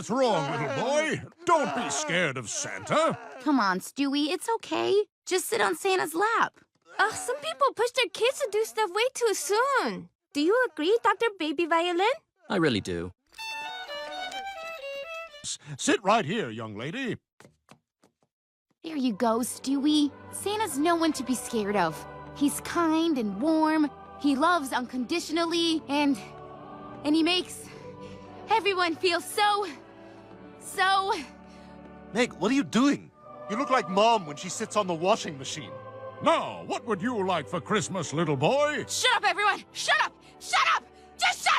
What's wrong, little boy? Don't be scared of Santa. Come on, Stewie, it's okay. Just sit on Santa's lap. Ugh, some people push their kids to do stuff way too soon. Do you agree, Dr. Baby Violin? I really do. Sit right here, young lady. There you go, Stewie. Santa's no one to be scared of. He's kind and warm. He loves unconditionally, and he makes everyone feel so... Meg, what are you doing? You look like Mom when she sits on the washing machine. Now, what would you like for Christmas, little boy? Shut up, everyone! Shut up! Shut up! Just shut